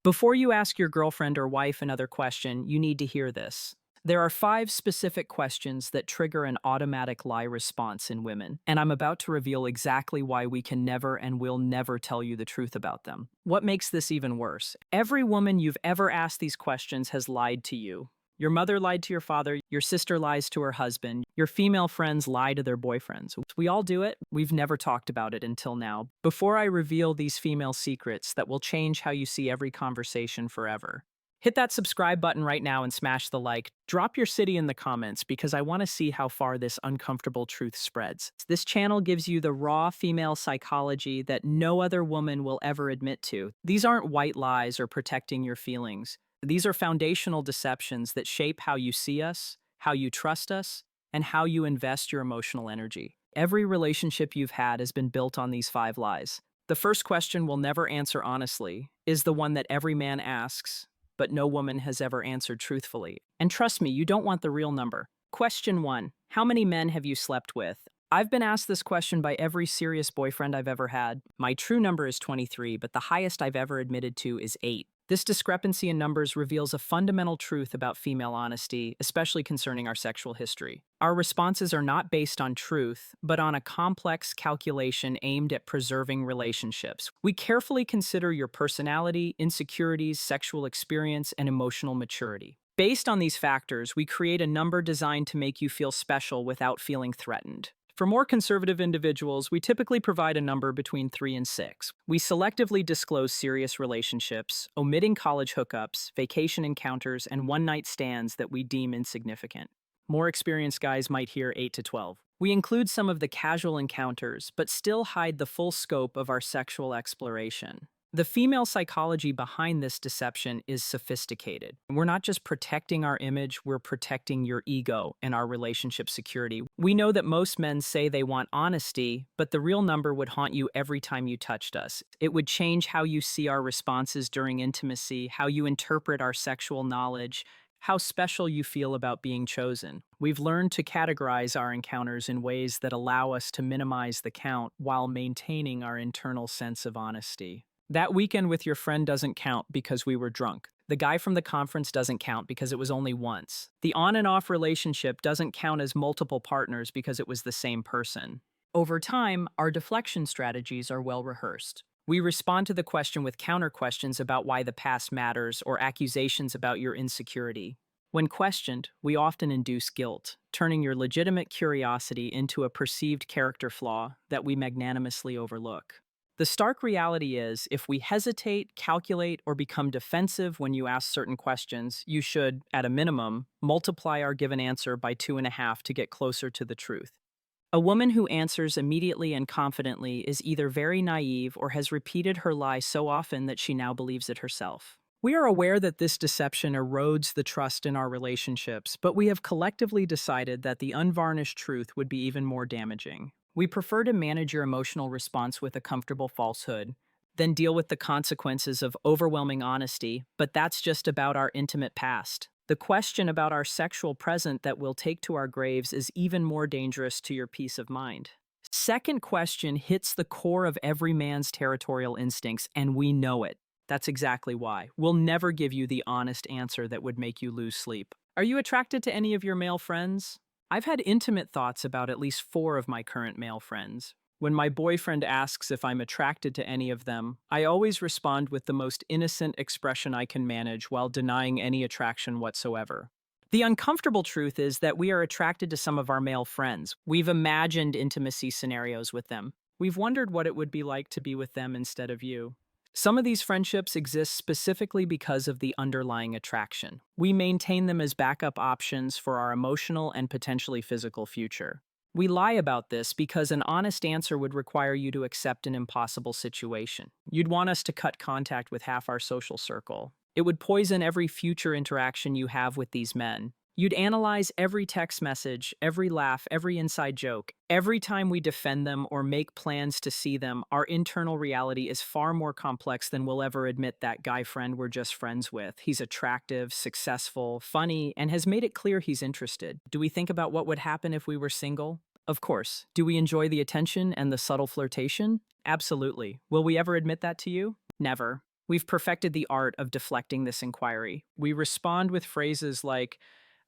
Before you ask your girlfriend or wife another question, you need to hear this. There are 5 specific questions that trigger an automatic lie response in women, and I'm about to reveal exactly why we can never and will never tell you the truth about them. What makes this even worse? Every woman you've ever asked these questions has lied to you. Your mother lied to your father, your sister lies to her husband, your female friends lie to their boyfriends. We all do it, we've never talked about it until now. Before I reveal these female secrets that will change how you see every conversation forever, hit that subscribe button right now and smash the like. Drop your city in the comments because I want to see how far this uncomfortable truth spreads. This channel gives you the raw female psychology that no other woman will ever admit to. These aren't white lies or protecting your feelings. These are foundational deceptions that shape how you see us, how you trust us, and how you invest your emotional energy. Every relationship you've had has been built on these 5 lies. The first question we'll never answer honestly is the one that every man asks, but no woman has ever answered truthfully. And trust me, you don't want the real number. Question 1. How many men have you slept with? I've been asked this question by every serious boyfriend I've ever had. My true number is 23, but the highest I've ever admitted to is 8. This discrepancy in numbers reveals a fundamental truth about female honesty, especially concerning our sexual history. Our responses are not based on truth, but on a complex calculation aimed at preserving relationships. We carefully consider your personality, insecurities, sexual experience, and emotional maturity. Based on these factors, we create a number designed to make you feel special without feeling threatened. For more conservative individuals, we typically provide a number between 3 and 6. We selectively disclose serious relationships, omitting college hookups, vacation encounters, and one-night stands that we deem insignificant. More experienced guys might hear 8 to 12. We include some of the casual encounters, but still hide the full scope of our sexual exploration. The female psychology behind this deception is sophisticated. We're not just protecting our image, we're protecting your ego and our relationship security. We know that most men say they want honesty, but the real number would haunt you every time you touched us. It would change how you see our responses during intimacy, how you interpret our sexual knowledge, how special you feel about being chosen. We've learned to categorize our encounters in ways that allow us to minimize the count while maintaining our internal sense of honesty. That weekend with your friend doesn't count because we were drunk. The guy from the conference doesn't count because it was only once. The on and off relationship doesn't count as multiple partners because it was the same person. Over time, our deflection strategies are well rehearsed. We respond to the question with counter questions about why the past matters or accusations about your insecurity. When questioned, we often induce guilt, turning your legitimate curiosity into a perceived character flaw that we magnanimously overlook. The stark reality is, if we hesitate, calculate, or become defensive when you ask certain questions, you should, at a minimum, multiply our given answer by 2.5 to get closer to the truth. A woman who answers immediately and confidently is either very naive or has repeated her lie so often that she now believes it herself. We are aware that this deception erodes the trust in our relationships, but we have collectively decided that the unvarnished truth would be even more damaging. We prefer to manage your emotional response with a comfortable falsehood, then deal with the consequences of overwhelming honesty, but that's just about our intimate past. The question about our sexual present that we'll take to our graves is even more dangerous to your peace of mind. Second question hits the core of every man's territorial instincts, and we know it. That's exactly why. We'll never give you the honest answer that would make you lose sleep. Are you attracted to any of your male friends? I've had intimate thoughts about at least 4 of my current male friends. When my boyfriend asks if I'm attracted to any of them, I always respond with the most innocent expression I can manage while denying any attraction whatsoever. The uncomfortable truth is that we are attracted to some of our male friends. We've imagined intimacy scenarios with them. We've wondered what it would be like to be with them instead of you. Some of these friendships exist specifically because of the underlying attraction. We maintain them as backup options for our emotional and potentially physical future. We lie about this because an honest answer would require you to accept an impossible situation. You'd want us to cut contact with half our social circle. It would poison every future interaction you have with these men. You'd analyze every text message, every laugh, every inside joke. Every time we defend them or make plans to see them, our internal reality is far more complex than we'll ever admit that guy friend we're just friends with. He's attractive, successful, funny, and has made it clear he's interested. Do we think about what would happen if we were single? Of course. Do we enjoy the attention and the subtle flirtation? Absolutely. Will we ever admit that to you? Never. We've perfected the art of deflecting this inquiry. We respond with phrases like,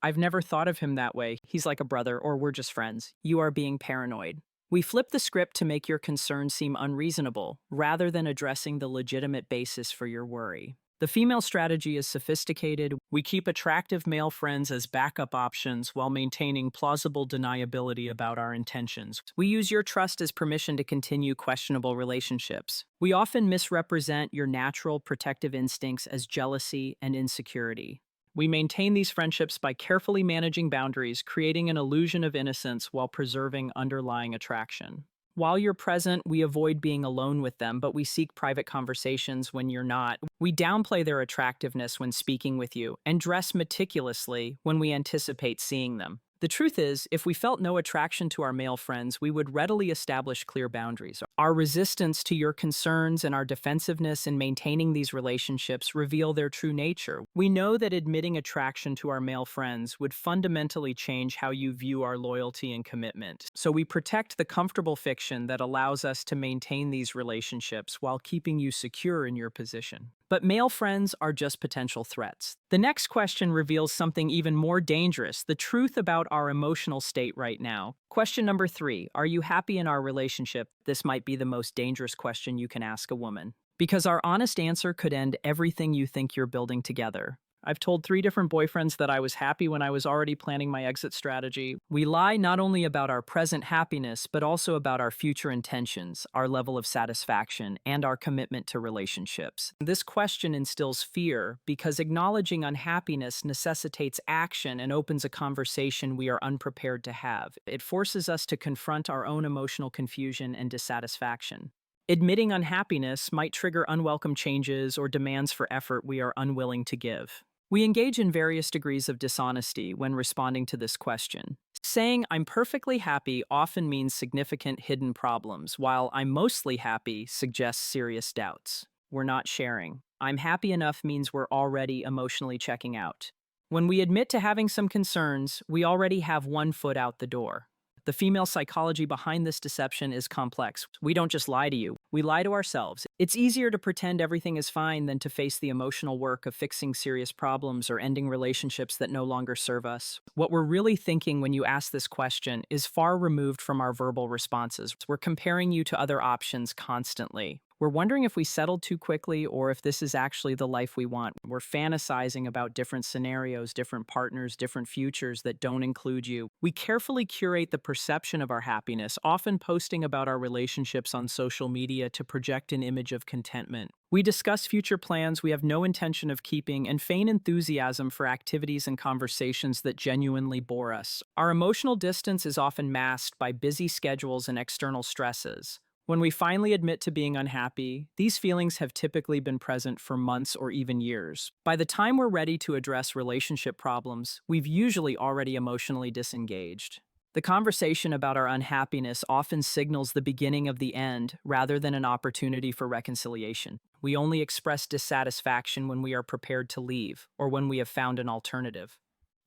I've never thought of him that way. He's like a brother, or we're just friends. You are being paranoid. We flip the script to make your concerns seem unreasonable, rather than addressing the legitimate basis for your worry. The female strategy is sophisticated. We keep attractive male friends as backup options while maintaining plausible deniability about our intentions. We use your trust as permission to continue questionable relationships. We often misrepresent your natural protective instincts as jealousy and insecurity. We maintain these friendships by carefully managing boundaries, creating an illusion of innocence while preserving underlying attraction. While you're present, we avoid being alone with them, but we seek private conversations when you're not. We downplay their attractiveness when speaking with you and dress meticulously when we anticipate seeing them. The truth is, if we felt no attraction to our male friends, we would readily establish clear boundaries. Our resistance to your concerns and our defensiveness in maintaining these relationships reveal their true nature. We know that admitting attraction to our male friends would fundamentally change how you view our loyalty and commitment. So we protect the comfortable fiction that allows us to maintain these relationships while keeping you secure in your position. But male friends are just potential threats. The next question reveals something even more dangerous, the truth about our emotional state right now. Question number 3, are you happy in our relationship? This might be the most dangerous question you can ask a woman, because our honest answer could end everything you think you're building together. I've told 3 different boyfriends that I was happy when I was already planning my exit strategy. We lie not only about our present happiness, but also about our future intentions, our level of satisfaction, and our commitment to relationships. This question instills fear because acknowledging unhappiness necessitates action and opens a conversation we are unprepared to have. It forces us to confront our own emotional confusion and dissatisfaction. Admitting unhappiness might trigger unwelcome changes or demands for effort we are unwilling to give. We engage in various degrees of dishonesty when responding to this question. Saying, I'm perfectly happy often means significant hidden problems, while I'm mostly happy suggests serious doubts. We're not sharing. I'm happy enough means we're already emotionally checking out. When we admit to having some concerns, we already have one foot out the door. The female psychology behind this deception is complex. We don't just lie to you, we lie to ourselves. It's easier to pretend everything is fine than to face the emotional work of fixing serious problems or ending relationships that no longer serve us. What we're really thinking when you ask this question is far removed from our verbal responses. We're comparing you to other options constantly. We're wondering if we settled too quickly or if this is actually the life we want. We're fantasizing about different scenarios, different partners, different futures that don't include you. We carefully curate the perception of our happiness, often posting about our relationships on social media to project an image of contentment. We discuss future plans we have no intention of keeping and feign enthusiasm for activities and conversations that genuinely bore us. Our emotional distance is often masked by busy schedules and external stresses. When we finally admit to being unhappy, these feelings have typically been present for months or even years. By the time we're ready to address relationship problems, we've usually already emotionally disengaged. The conversation about our unhappiness often signals the beginning of the end rather than an opportunity for reconciliation. We only express dissatisfaction when we are prepared to leave or when we have found an alternative.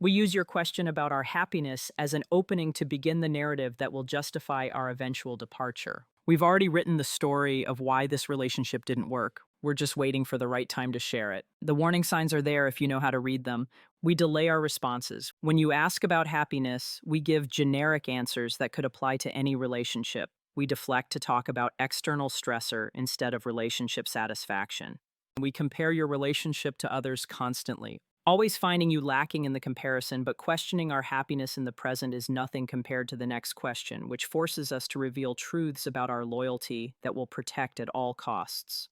We use your question about our happiness as an opening to begin the narrative that will justify our eventual departure. We've already written the story of why this relationship didn't work. We're just waiting for the right time to share it. The warning signs are there if you know how to read them. We delay our responses. When you ask about happiness, we give generic answers that could apply to any relationship. We deflect to talk about external stressor instead of relationship satisfaction. We compare your relationship to others constantly, always finding you lacking in the comparison, but questioning our happiness in the present is nothing compared to the next question, which forces us to reveal truths about our loyalty that will protect at all costs.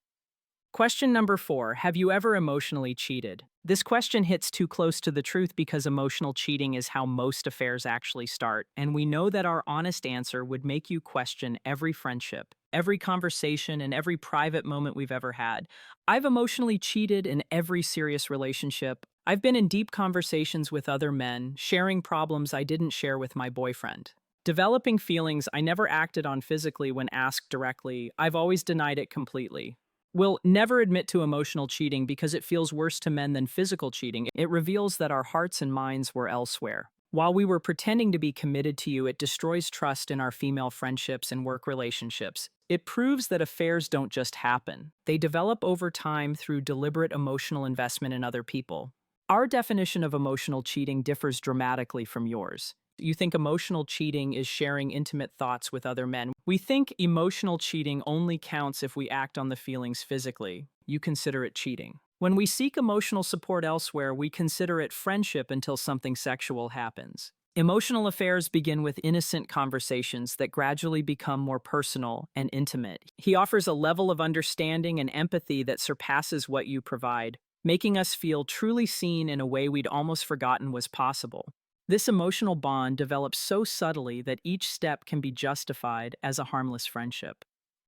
Question number 4, have you ever emotionally cheated? This question hits too close to the truth because emotional cheating is how most affairs actually start, and we know that our honest answer would make you question every friendship, every conversation, and every private moment we've ever had. I've emotionally cheated in every serious relationship. I've been in deep conversations with other men, sharing problems I didn't share with my boyfriend. Developing feelings I never acted on physically when asked directly. I've always denied it completely. We'll never admit to emotional cheating because it feels worse to men than physical cheating. It reveals that our hearts and minds were elsewhere. While we were pretending to be committed to you, it destroys trust in our female friendships and work relationships. It proves that affairs don't just happen. They develop over time through deliberate emotional investment in other people. Our definition of emotional cheating differs dramatically from yours. You think emotional cheating is sharing intimate thoughts with other men. We think emotional cheating only counts if we act on the feelings physically. You consider it cheating. When we seek emotional support elsewhere, we consider it friendship until something sexual happens. Emotional affairs begin with innocent conversations that gradually become more personal and intimate. He offers a level of understanding and empathy that surpasses what you provide, making us feel truly seen in a way we'd almost forgotten was possible. This emotional bond develops so subtly that each step can be justified as a harmless friendship.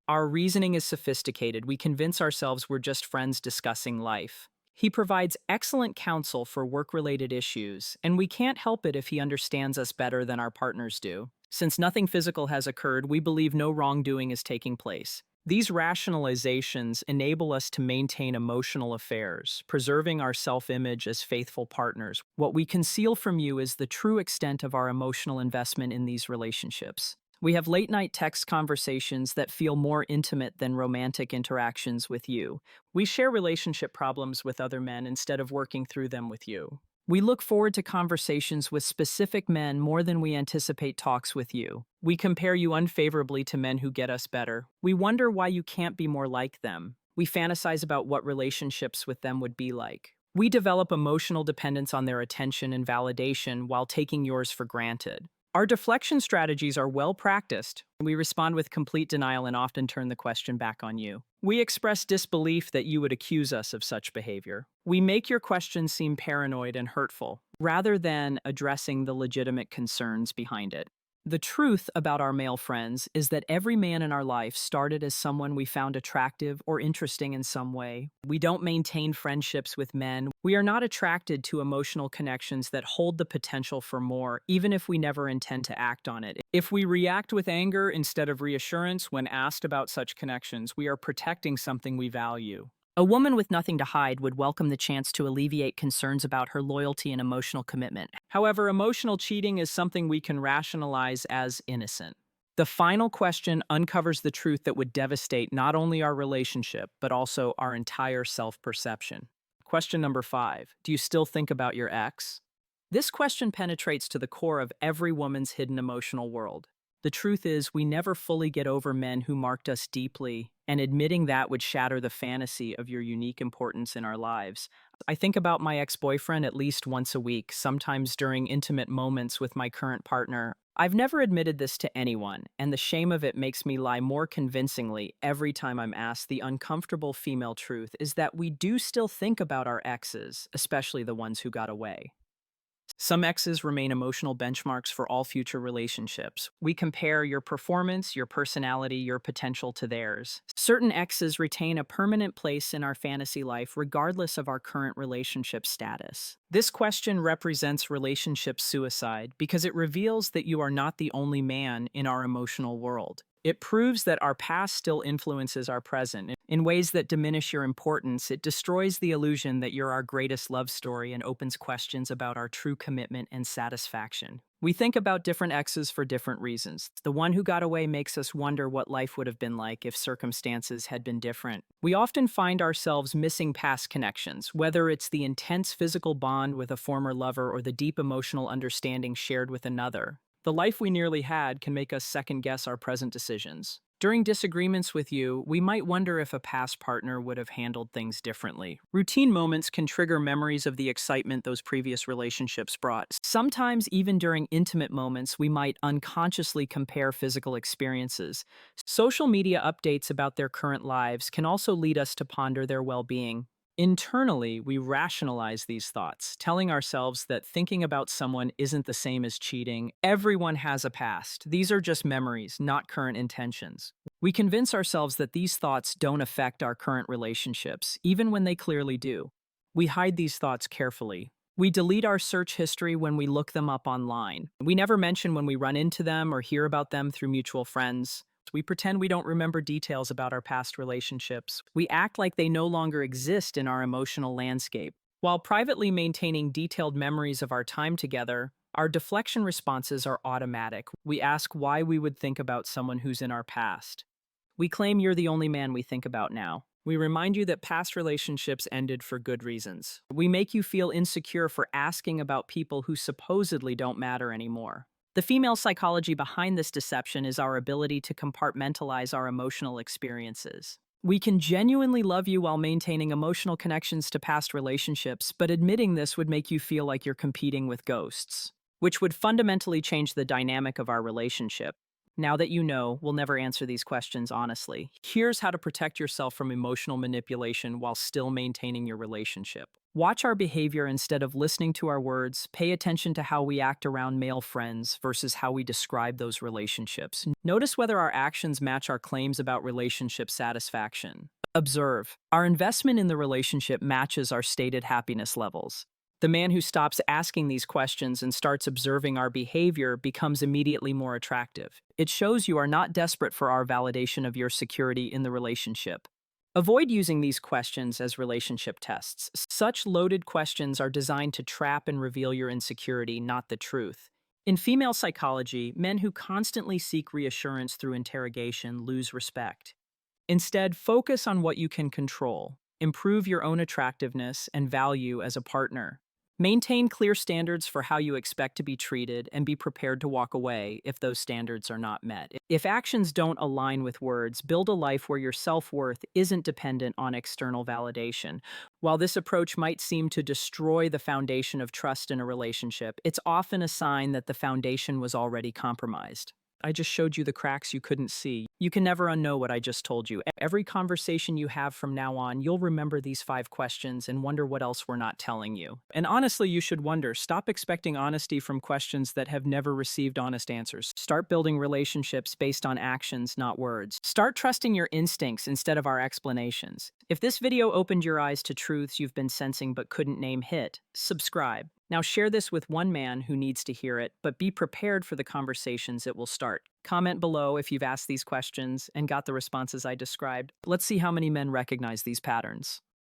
Our reasoning is sophisticated. We convince ourselves we're just friends discussing life. He provides excellent counsel for work-related issues, and we can't help it if he understands us better than our partners do. Since nothing physical has occurred, we believe no wrongdoing is taking place. These rationalizations enable us to maintain emotional affairs, preserving our self-image as faithful partners. What we conceal from you is the true extent of our emotional investment in these relationships. We have late-night text conversations that feel more intimate than romantic interactions with you. We share relationship problems with other men instead of working through them with you. We look forward to conversations with specific men more than we anticipate talks with you. We compare you unfavorably to men who get us better. We wonder why you can't be more like them. We fantasize about what relationships with them would be like. We develop emotional dependence on their attention and validation while taking yours for granted. Our deflection strategies are well practiced. We respond with complete denial and often turn the question back on you. We express disbelief that you would accuse us of such behavior. We make your questions seem paranoid and hurtful, rather than addressing the legitimate concerns behind it. The truth about our male friends is that every man in our life started as someone we found attractive or interesting in some way. We don't maintain friendships with men. We are not attracted to emotional connections that hold the potential for more, even if we never intend to act on it. If we react with anger instead of reassurance when asked about such connections, we are protecting something we value. A woman with nothing to hide would welcome the chance to alleviate concerns about her loyalty and emotional commitment. However, emotional cheating is something we can rationalize as innocent. The final question uncovers the truth that would devastate not only our relationship, but also our entire self-perception. Question number 5. Do you still think about your ex? This question penetrates to the core of every woman's hidden emotional world. The truth is, we never fully get over men who marked us deeply, and admitting that would shatter the fantasy of your unique importance in our lives. I think about my ex-boyfriend at least once a week, sometimes during intimate moments with my current partner. I've never admitted this to anyone, and the shame of it makes me lie more convincingly every time I'm asked. The uncomfortable female truth is that we do still think about our exes, especially the ones who got away. Some exes remain emotional benchmarks for all future relationships. We compare your performance, your personality, your potential to theirs. Certain exes retain a permanent place in our fantasy life regardless of our current relationship status. This question represents relationship suicide because it reveals that you are not the only man in our emotional world. It proves that our past still influences our present. In ways that diminish your importance, it destroys the illusion that you're our greatest love story and opens questions about our true commitment and satisfaction. We think about different exes for different reasons. The one who got away makes us wonder what life would have been like if circumstances had been different. We often find ourselves missing past connections, whether it's the intense physical bond with a former lover or the deep emotional understanding shared with another. The life we nearly had can make us second-guess our present decisions. During disagreements with you, we might wonder if a past partner would have handled things differently. Routine moments can trigger memories of the excitement those previous relationships brought. Sometimes, even during intimate moments, we might unconsciously compare physical experiences. Social media updates about their current lives can also lead us to ponder their well-being. Internally, we rationalize these thoughts, telling ourselves that thinking about someone isn't the same as cheating. Everyone has a past. These are just memories, not current intentions. We convince ourselves that these thoughts don't affect our current relationships, even when they clearly do. We hide these thoughts carefully. We delete our search history when we look them up online. We never mention when we run into them or hear about them through mutual friends. We pretend we don't remember details about our past relationships. We act like they no longer exist in our emotional landscape. While privately maintaining detailed memories of our time together, Our deflection responses are automatic. We ask why we would think about someone who's in our past. We claim you're the only man we think about now. We remind you that past relationships ended for good reasons. We make you feel insecure for asking about people who supposedly don't matter anymore. The female psychology behind this deception is our ability to compartmentalize our emotional experiences. We can genuinely love you while maintaining emotional connections to past relationships, but admitting this would make you feel like you're competing with ghosts, which would fundamentally change the dynamic of our relationship. Now that you know, we'll never answer these questions honestly. Here's how to protect yourself from emotional manipulation while still maintaining your relationship. Watch our behavior instead of listening to our words. Pay attention to how we act around male friends versus how we describe those relationships. Notice whether our actions match our claims about relationship satisfaction. Observe. Our investment in the relationship matches our stated happiness levels. The man who stops asking these questions and starts observing our behavior becomes immediately more attractive. It shows you are not desperate for our validation of your security in the relationship. Avoid using these questions as relationship tests. Such loaded questions are designed to trap and reveal your insecurity, not the truth. In female psychology, men who constantly seek reassurance through interrogation lose respect. Instead, focus on what you can control. Improve your own attractiveness and value as a partner. Maintain clear standards for how you expect to be treated and be prepared to walk away if those standards are not met. If actions don't align with words, build a life where your self-worth isn't dependent on external validation. While this approach might seem to destroy the foundation of trust in a relationship, it's often a sign that the foundation was already compromised. I just showed you the cracks you couldn't see. You can never unknow what I just told you. Every conversation you have from now on, you'll remember these 5 questions and wonder what else we're not telling you. And honestly, you should wonder. Stop expecting honesty from questions that have never received honest answers. Start building relationships based on actions, not words. Start trusting your instincts instead of our explanations. If this video opened your eyes to truths you've been sensing but couldn't name, hit subscribe. Now share this with one man who needs to hear it, but be prepared for the conversations it will start. Comment below if you've asked these questions and got the responses I described. Let's see how many men recognize these patterns.